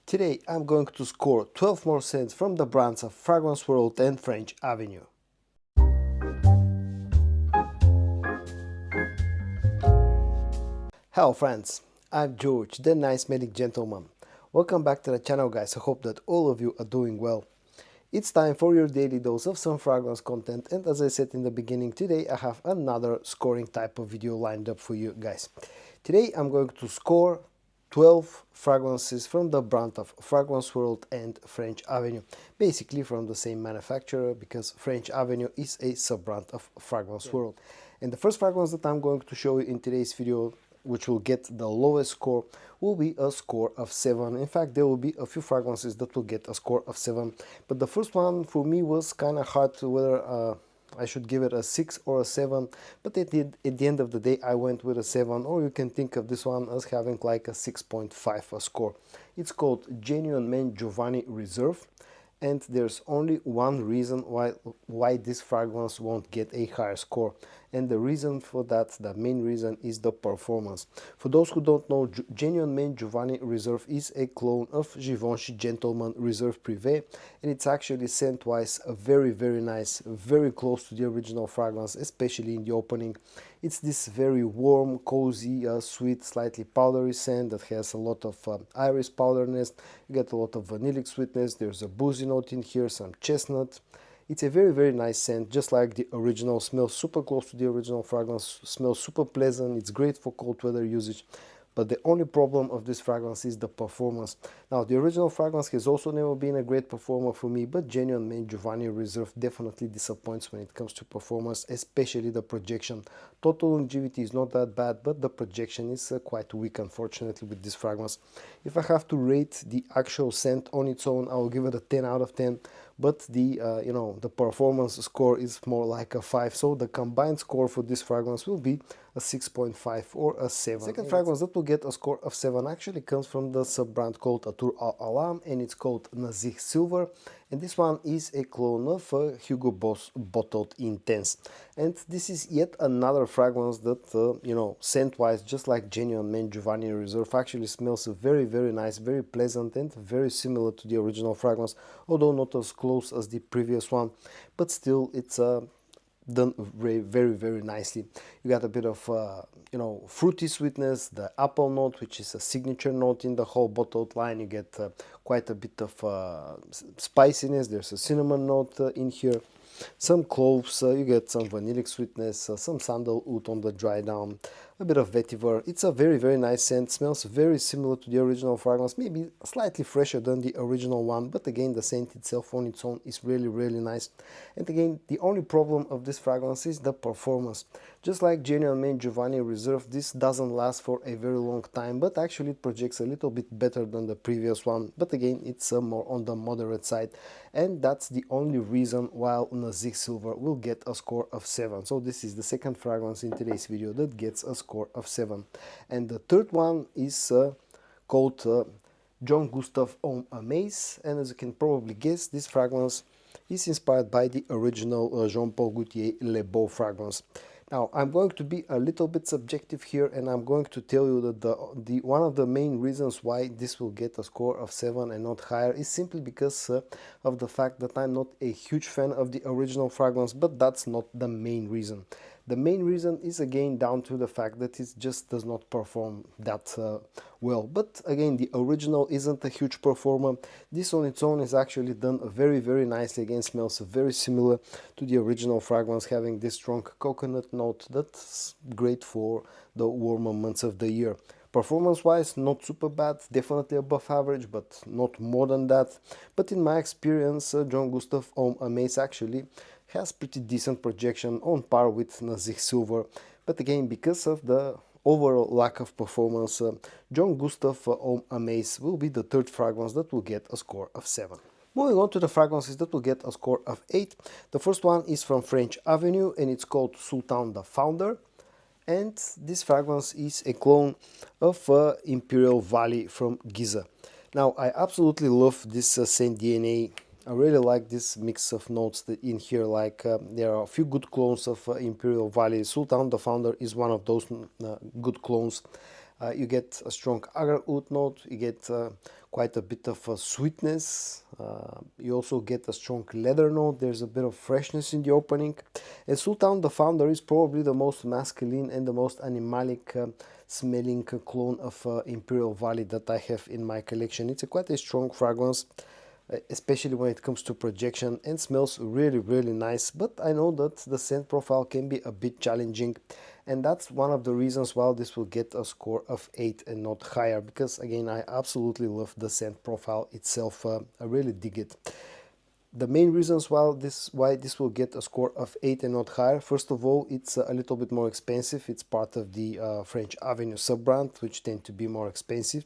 Today I'm going to score 12 more scents from the brands of Fragrance World and French Avenue. Hello friends, I'm George, the nice medic gentleman. Welcome back to the channel guys, I hope that all of you are doing well. It's time for your daily dose of some fragrance content, and as I said in the beginning, today I have another scoring type of video lined up for you guys. Today I'm going to score 12 fragrances from the brand of Fragrance World and French Avenue, basically from the same manufacturer, because French Avenue is a sub-brand of Fragrance World. And the first fragrance that I'm going to show you in today's video, which will get the lowest score, will be a score of 7. In fact, there will be a few fragrances that will get a score of 7, but the first one for me was kind of hard to whether I should give it a 6 or a 7, but at the end of the day I went with a 7, or you can think of this one as having like a 6.5 a score. It's called Genuine Man Giovany Reserve, and there's only one reason why this fragrance won't get a higher score, and the reason for that, the main reason, is the performance. For those who don't know, Genuine Man Giovany Reserve is a clone of Givenchy Gentleman Reserve Privé, and it's actually scent-wise a very nice, very close to the original fragrance, especially in the opening. It's this very warm, cozy, sweet, slightly powdery scent that has a lot of iris powderness. You get a lot of vanillic sweetness, there's a boozy note in here, some chestnut. It's a very nice scent, just like the original. Smells super close to the original fragrance, smells super pleasant. It's great for cold weather usage, but the only problem of this fragrance is the performance. Now, the original fragrance has also never been a great performer for me, but Genuine Man Giovany Reserve definitely disappoints when it comes to performance, especially the projection. Total longevity is not that bad, but the projection is quite weak, unfortunately, with this fragrance. If I have to rate the actual scent on its own, I will give it a 10 out of 10. But the the performance score is more like a 5, so the combined score for this fragrance will be a 6.5 or a 7. Second fragrance that will get a score of 7 actually comes from the sub-brand called Athoor Al Alam, and it's called Nazih Silver, and this one is a clone of Hugo Boss Bottled Intense. And this is yet another fragrance that scent-wise, just like Genuine Man Giovany Reserve, actually smells very nice, very pleasant, and very similar to the original fragrance, although not as close as the previous one, but still it's done very nicely. You got a bit of fruity sweetness, the apple note, which is a signature note in the whole bottled line. You get quite a bit of spiciness. There's a cinnamon note in here, some cloves, you get some vanillic sweetness, some sandalwood on the dry down, a bit of vetiver. It's a very nice scent, smells very similar to the original fragrance, maybe slightly fresher than the original one, but again the scent itself on its own is really nice. And again, the only problem of this fragrance is the performance. Just like Genuine Man Giovany Reserve, this doesn't last for a very long time, but actually it projects a little bit better than the previous one, but again it's more on the moderate side, and that's the only reason why Nazih Silver will get a score of 7. So this is the second fragrance in today's video that gets a score of 7. And the third one is called Gustav Homme Amaze, and as you can probably guess, this fragrance is inspired by the original Jean-Paul Gaultier Le Beau fragrance. Now, I'm going to be a little bit subjective here, and I'm going to tell you that one of the main reasons why this will get a score of 7 and not higher is simply because of the fact that I'm not a huge fan of the original fragrance, but that's not the main reason. The main reason is again down to the fact that it just does not perform that well. But again, the original isn't a huge performer. This on its own is actually done very nicely. Again, smells very similar to the original fragrance, having this strong coconut note that's great for the warmer months of the year. Performance wise, not super bad, definitely above average, but not more than that. But in my experience, Gustav Homme Amaze actually has pretty decent projection, on par with Nazih Silver. But again, because of the overall lack of performance, Gustav Homme Amaze will be the third fragrance that will get a score of 7. Moving on to the fragrances that will get a score of 8. The first one is from French Avenue, and it's called Sultan the Founder. And this fragrance is a clone of Imperial Valley from Giza. Now, I absolutely love this scent DNA. I really like this mix of notes in here. Like there are a few good clones of Imperial Valley. Sultan the Founder is one of those good clones. You get a strong Azzure Aoud note, you get quite a bit of sweetness, you also get a strong leather note, there's a bit of freshness in the opening. And Sultan the Founder is probably the most masculine and the most animalic smelling clone of Imperial Valley that I have in my collection. It's quite a strong fragrance, especially when it comes to projection, and smells really nice. But I know that the scent profile can be a bit challenging, and that's one of the reasons why this will get a score of 8 and not higher, because again, I absolutely love the scent profile itself. I really dig it. The main reasons why this will get a score of 8 and not higher: first of all, it's a little bit more expensive. It's part of the French Avenue sub-brand, which tend to be more expensive.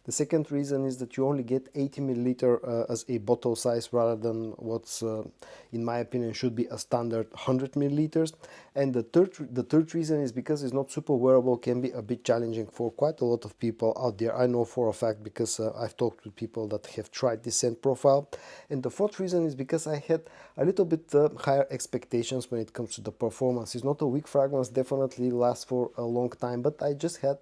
The second reason is that you only get 80 milliliter as a bottle size, rather than what's in my opinion should be a standard 100 milliliters. And the third reason is because it's not super wearable, can be a bit challenging for quite a lot of people out there. I know for a fact, because I've talked with people that have tried this scent profile. And the fourth reason is because I had a little bit higher expectations when it comes to the performance. It's not a weak fragrance, definitely lasts for a long time, but I just had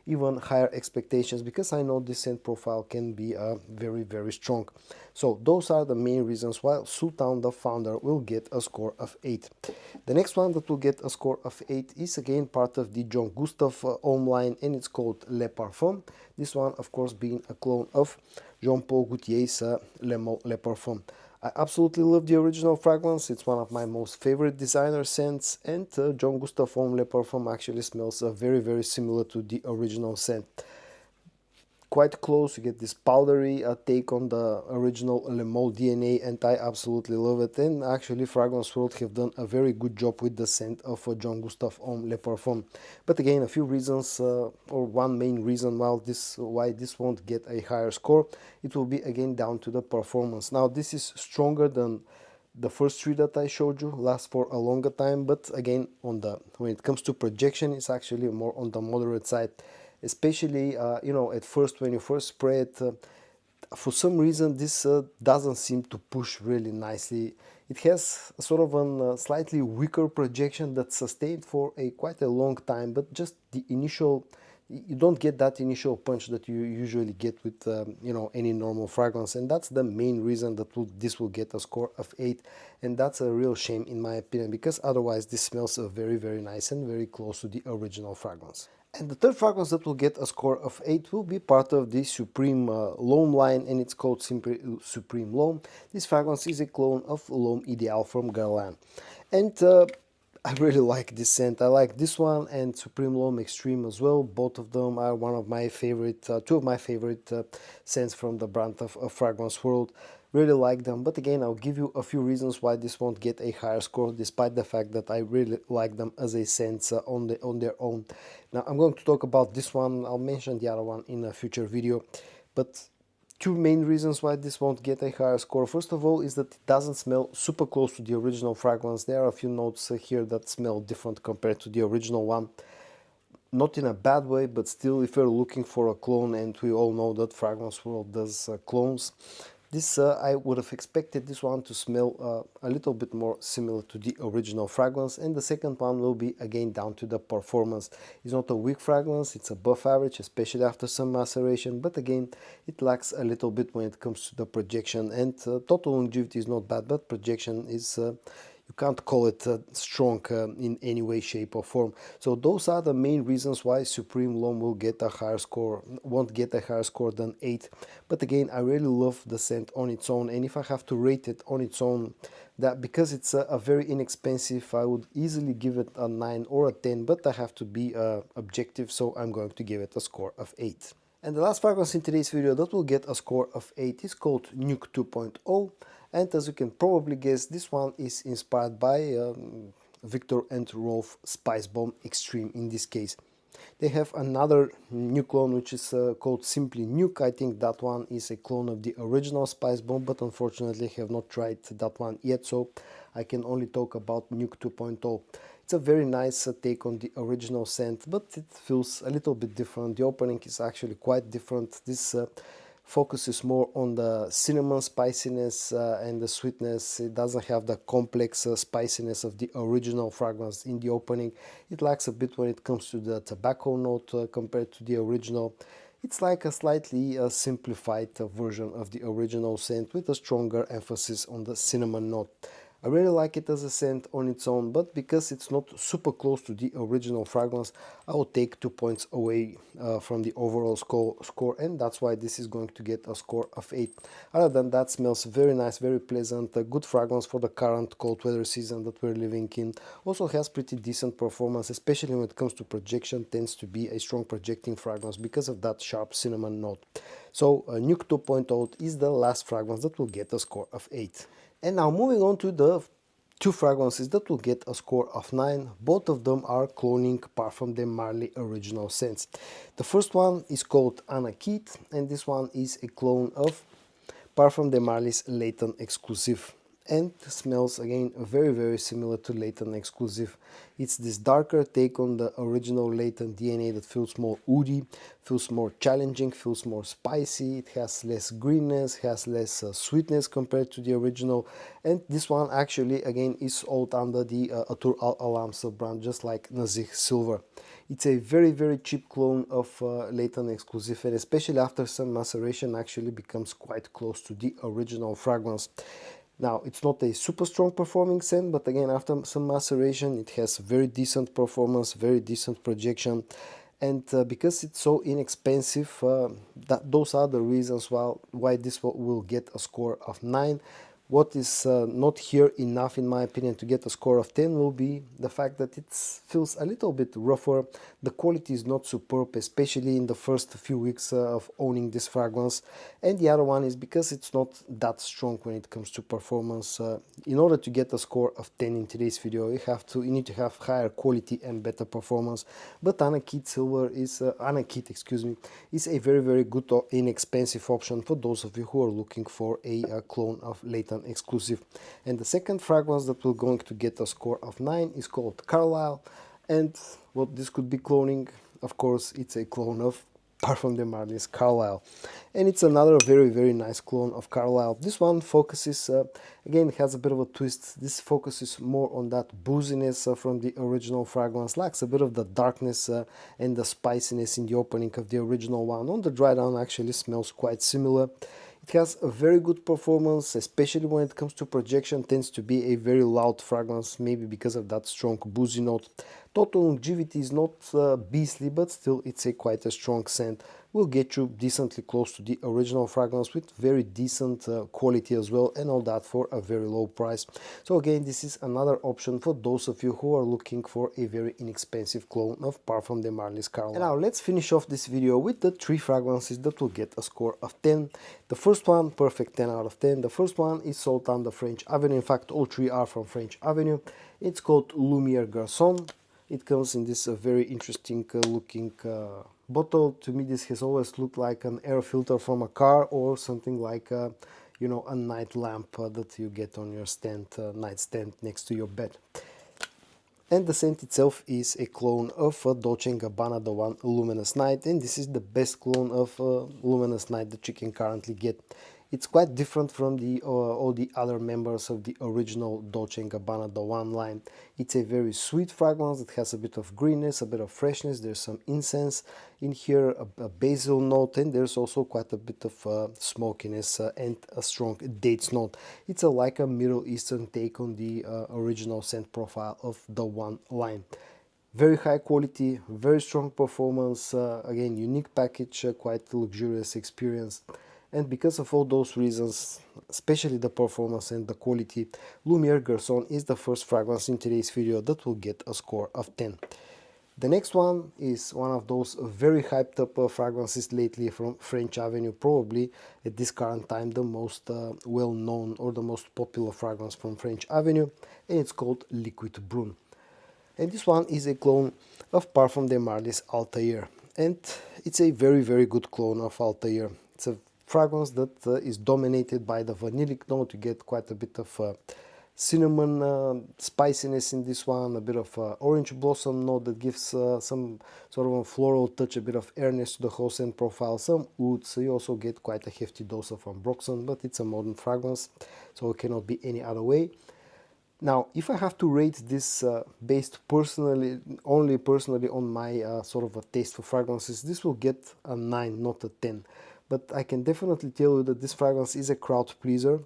even higher expectations, because I know this scent profile can be very strong. So those are the main reasons why Sultan the Founder will get a score of 8. The next one that will get a score of 8 is again part of the John Gustav Homme line, and it's called Le Parfum. This one, of course, being a clone of Jean-Paul Gaultier's Le Parfum. I absolutely love the original fragrance. It's one of my most favorite designer scents, and John Gustav Homme Le Parfum actually smells very similar to the original scent. Quite close, you get this powdery take on the original Le Male DNA, and I absolutely love it. And actually Fragrance World have done a very good job with the scent of John Gustav Homme Le Parfum. But again, a few reasons, or one main reason why this won't get a higher score, it will be again down to the performance. Now this is stronger than the first three that I showed you, lasts for a longer time, but again, when it comes to projection, it's actually more on the moderate side. Especially at first, when you first spray it, for some reason this doesn't seem to push really nicely. It has a sort of a slightly weaker projection that's sustained for quite a long time, but just the initial, you don't get that initial punch that you usually get with any normal fragrance, and that's the main reason that this will get a score of 8. And that's a real shame in my opinion, because otherwise this smells very nice and very close to the original fragrance. And the third fragrance that will get a score of 8 will be part of the Supreme L'Homme line, and it's called simply Supreme L'Homme. This fragrance is a clone of L'Homme Ideal from Carlisle. And I really like this scent. I like this one and Supreme L'Homme Extreme as well. Both of them are one of my favorite, two of my favorite scents from the brand of Fragrance World. Really like them, but again, I'll give you a few reasons why this won't get a higher score, despite the fact that I really like them as a scent on their own. Now I'm going to talk about this one. I'll mention the other one in a future video, but two main reasons why this won't get a higher score. First of all is that it doesn't smell super close to the original fragrance. There are a few notes here that smell different compared to the original one. Not in a bad way, but still, if you're looking for a clone, and we all know that Fragrance World does clones, this I would have expected this one to smell a little bit more similar to the original fragrance. And the second one will be again down to the performance. It's not a weak fragrance, it's above average, especially after some maceration, but again it lacks a little bit when it comes to the projection. And total longevity is not bad, but projection is you can't call it strong in any way, shape or form. So those are the main reasons why Supreme L'Homme will get a higher score, won't get a higher score than 8. But again, I really love the scent on its own, and if I have to rate it on its own, that because it's a very inexpensive, I would easily give it a 9 or a 10, but I have to be objective, so I'm going to give it a score of 8. And the last fragrance in today's video that will get a score of 8 is called Nuke 2.0. And as you can probably guess, this one is inspired by Victor and Rolf Spice Bomb Extreme in this case. They have another new clone which is called simply Nuke. I think that one is a clone of the original Spice Bomb, but unfortunately have not tried that one yet, so I can only talk about Nuke 2.0. It's a very nice take on the original scent, but it feels a little bit different. The opening is actually quite different. This focuses more on the cinnamon spiciness and the sweetness. It doesn't have the complex spiciness of the original fragrance in the opening. It lacks a bit when it comes to the tobacco note compared to the original. It's like a slightly simplified version of the original scent with a stronger emphasis on the cinnamon note. I really like it as a scent on its own, but because it's not super close to the original fragrance, I will take 2 points away from the overall score, and that's why this is going to get a score of 8. Other than that, smells very nice, very pleasant, a good fragrance for the current cold weather season that we're living in. Also has pretty decent performance, especially when it comes to projection, tends to be a strong projecting fragrance because of that sharp cinnamon note. So Nuke 2.0 is the last fragrance that will get a score of 8. And now moving on to the two fragrances that will get a score of 9. Both of them are cloning Parfum de Marly original scents. The first one is called Anaqeed, and this one is a clone of Parfum de Marly's Leighton Exclusive, and smells again very similar to Leighton Exclusive. It's this darker take on the original Leighton DNA that feels more woody, feels more challenging, feels more spicy. It has less greenness, has less sweetness compared to the original, and this one actually again is sold under the Athoor Al Alam sub-brand, just like Nazih Silver. It's a very cheap clone of Leighton Exclusive, and especially after some maceration actually becomes quite close to the original fragrance. Now, it's not a super strong performing scent, but again, after some maceration, it has very decent performance, very decent projection. And because it's so inexpensive, those are the reasons why this will get a score of 9. What is not here enough, in my opinion, to get a score of 10 will be the fact that it feels a little bit rougher. The quality is not superb, especially in the first few weeks of owning this fragrance. And the other one is because it's not that strong when it comes to performance. In order to get a score of 10 in today's video, you need to have higher quality and better performance. But Anaqeed Silver is is a very good or inexpensive option for those of you who are looking for a clone of Leighton Exclusive. And the second fragrance that we're going to get a score of 9 is called Carlisle, and what this could be cloning, of course, it's a clone of Parfum de Marly's Carlisle, and it's another very nice clone of Carlisle. This one focuses again, has a bit of a twist. This focuses more on that booziness from the original fragrance, lacks a bit of the darkness and the spiciness in the opening of the original one. On the dry down actually smells quite similar. It has a very good performance, especially when it comes to projection. Tends to be a very loud fragrance, maybe because of that strong boozy note. Total longevity is not beastly, but still it's quite a strong scent. Will get you decently close to the original fragrance with very decent quality as well, and all that for a very low price. So again, this is another option for those of you who are looking for a very inexpensive clone of Parfum de Marly's Carlisle. And now let's finish off this video with the 3 fragrances that will get a score of 10. The first one, perfect 10 out of 10. The first one is Sultan the French Avenue. In fact, all 3 are from French Avenue. It's called Lumiere Garcon. It comes in this very interesting looking bottle. To me, this has always looked like an air filter from a car, or something like you know, a night lamp that you get on your nightstand next to your bed. And the scent itself is a clone of Dolce & Gabbana, the one Luminous Night, and this is the best clone of Luminous Night that you can currently get. It's quite different from all the other members of the original Dolce & Gabbana, the one line. It's a very sweet fragrance that has a bit of greenness, a bit of freshness. There's some incense in here, a basil note, and there's also quite a bit of smokiness and a strong dates note. It's like a Middle Eastern take on the original scent profile of the one line. Very high quality, very strong performance, again, unique package, quite luxurious experience. And because of all those reasons, especially the performance and the quality, Lumiere Garcon is the first fragrance in today's video that will get a score of 10. The next one is one of those very hyped up fragrances lately from French Avenue, probably at this current time the most well known or the most popular fragrance from French Avenue, and it's called Liquid Brun. And this one is a clone of Parfum de Marly's Altair, and it's a very good clone of Altair. It's a fragrance that is dominated by the vanillic note. You get quite a bit of cinnamon spiciness in this one, a bit of orange blossom note that gives some sort of a floral touch, a bit of airness to the whole scent profile, some oud, so you also get quite a hefty dose of ambroxan, but it's a modern fragrance, so it cannot be any other way. Now, if I have to rate this based only personally on my sort of a taste for fragrances, this will get a 9, not a 10. But I can definitely tell you that this fragrance is a crowd pleaser.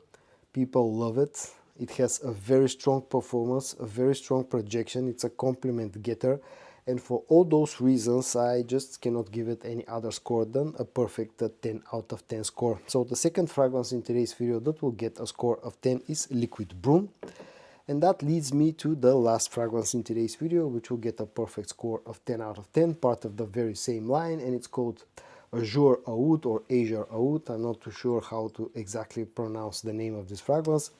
People love it. It has a very strong performance, a very strong projection. It's a compliment getter. And for all those reasons, I just cannot give it any other score than a perfect 10 out of 10 score. So the second fragrance in today's video that will get a score of 10 is Liquid Brun. And that leads me to the last fragrance in today's video, which will get a perfect score of 10 out of 10, part of the very same line, and it's called Azzure Aoud or Azzure Aoud. I'm not too sure how to exactly pronounce the name of this fragrance,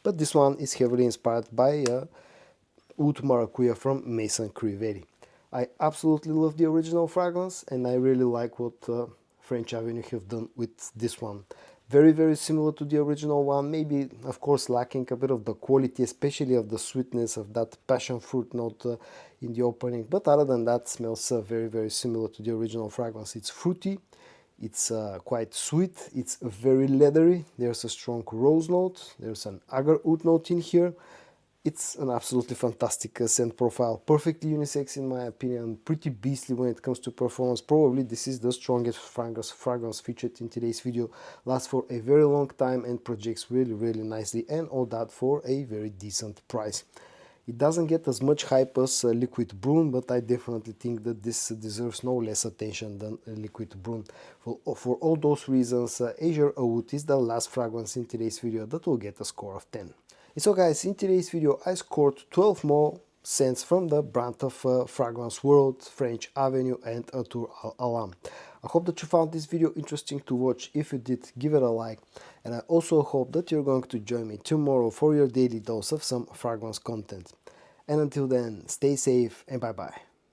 but this one is heavily inspired by Oud Maracuja from Maison Crivelli. I absolutely love the original fragrance, and I really like what French Avenue have done with this one. Very, very similar to the original one, maybe of course lacking a bit of the quality, especially of the sweetness of that passion fruit note in the opening, but other than that, smells very, very similar to the original fragrance. It's fruity, it's quite sweet, it's very leathery, there's a strong rose note, there's an Agar Oud note in here. It's an absolutely fantastic scent profile, perfectly unisex in my opinion, pretty beastly when it comes to performance. Probably this is the strongest fragrance featured in today's video, lasts for a very long time and projects really, really nicely, and all that for a very decent price. It doesn't get as much hype as Liquid Brun, but I definitely think that this deserves no less attention than Liquid Brun. For all those reasons, Azzure Aoud is the last fragrance in today's video that will get a score of 10. And so guys, in today's video I scored 12 more scents from the brand of fragrance world, French Avenue and Athoor Al Alam. I hope that you found this video interesting to watch. If you did, give it a like, and I also hope that you're going to join me tomorrow for your daily dose of some fragrance content. And until then, stay safe and bye bye.